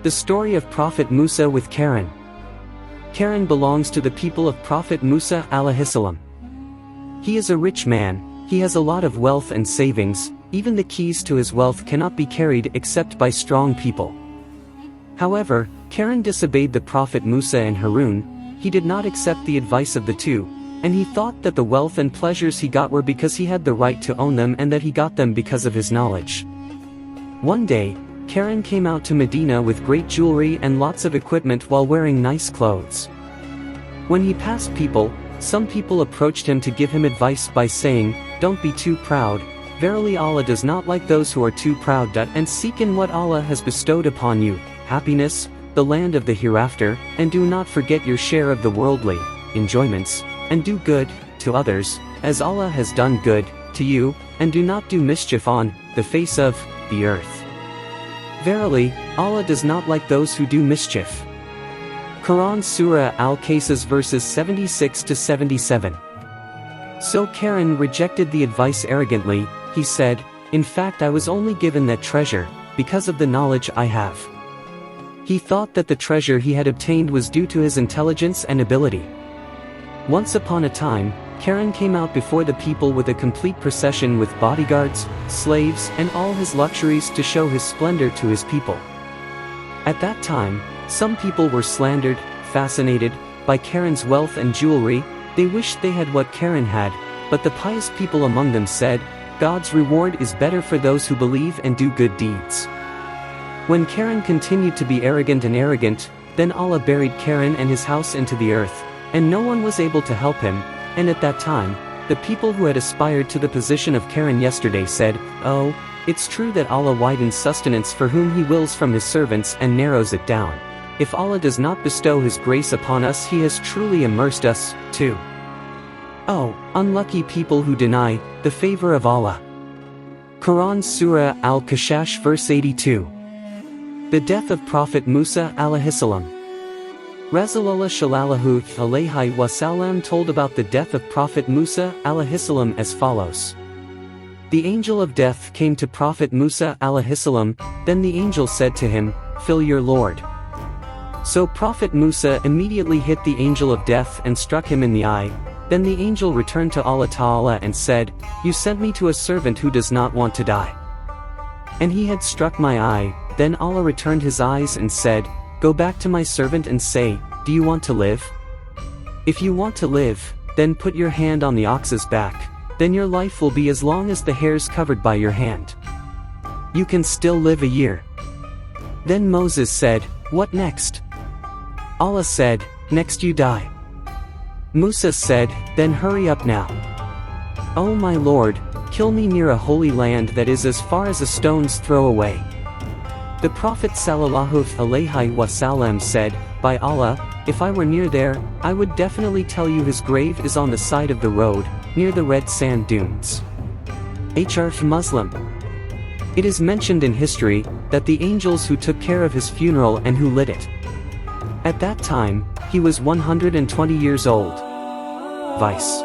The story of Prophet Musa with Karen. Karen belongs to the people of Prophet Musa Alaihimassalam. He is a rich man, he has a lot of wealth and savings, even the keys to his wealth cannot be carried except by strong people. However, Karen disobeyed the Prophet Musa and Harun. He did not accept the advice of the two, and he thought that the wealth and pleasures he got were because he had the right to own them and that he got them because of his knowledge. One day, Karen came out to Medina with great jewelry and lots of equipment while wearing nice clothes. When he passed people, some people approached him to give him advice by saying, "Don't be too proud, verily Allah does not like those who are too proud, and seek in what Allah has bestowed upon you, happiness, the land of the hereafter, and do not forget your share of the worldly enjoyments, and do good to others, as Allah has done good to you, and do not do mischief on the face of the earth. Verily, Allah does not like those who do mischief." Quran Surah Al-Qasas verses 76 to 77. So Karen rejected the advice arrogantly. He said, "In fact, I was only given that treasure because of the knowledge I have." He thought that the treasure he had obtained was due to his intelligence and ability. Once upon a time, Karen came out before the people with a complete procession with bodyguards, slaves, and all his luxuries to show his splendor to his people. At that time, some people were slandered, fascinated by Karen's wealth and jewelry. They wished they had what Karen had, but the pious people among them said, "God's reward is better for those who believe and do good deeds." When Karen continued to be arrogant, then Allah buried Karen and his house into the earth, and no one was able to help him. And at that time, the people who had aspired to the position of Karen yesterday said, "Oh, it's true that Allah widens sustenance for whom He wills from His servants and narrows it down. If Allah does not bestow His grace upon us, He has truly immersed us, too. Oh, unlucky people who deny the favor of Allah." Quran Surah Al-Qasas verse 82. The death of Prophet Musa Alaihimassalam. Rasulullah Shallallahu Alaihi Wasallam told about the death of Prophet Musa Alaihimassalam as follows. The angel of death came to Prophet Musa Alaihimassalam, then the angel said to him, "Fill your Lord." So Prophet Musa immediately hit the angel of death and struck him in the eye. Then the angel returned to Allah Ta'ala and said, "You sent me to a servant who does not want to die. And he had struck my eye." Then Allah returned his eyes and said, "Go back to my servant and say, do you want to live? If you want to live, then put your hand on the ox's back, then your life will be as long as the hairs covered by your hand. You can still live a year." Then Moses said, "What next?" Allah said, "Next you die." Musa said, "Then hurry up now. Oh my Lord, kill me near a holy land that is as far as a stone's throw away." The Prophet Sallallahu Alaihi Wasallam said, "By Allah, if I were near there, I would definitely tell you his grave is on the side of the road, near the red sand dunes." Muslim. It is mentioned in history that the angels who took care of his funeral and who lit it. At that time, he was 120 years old. Vice.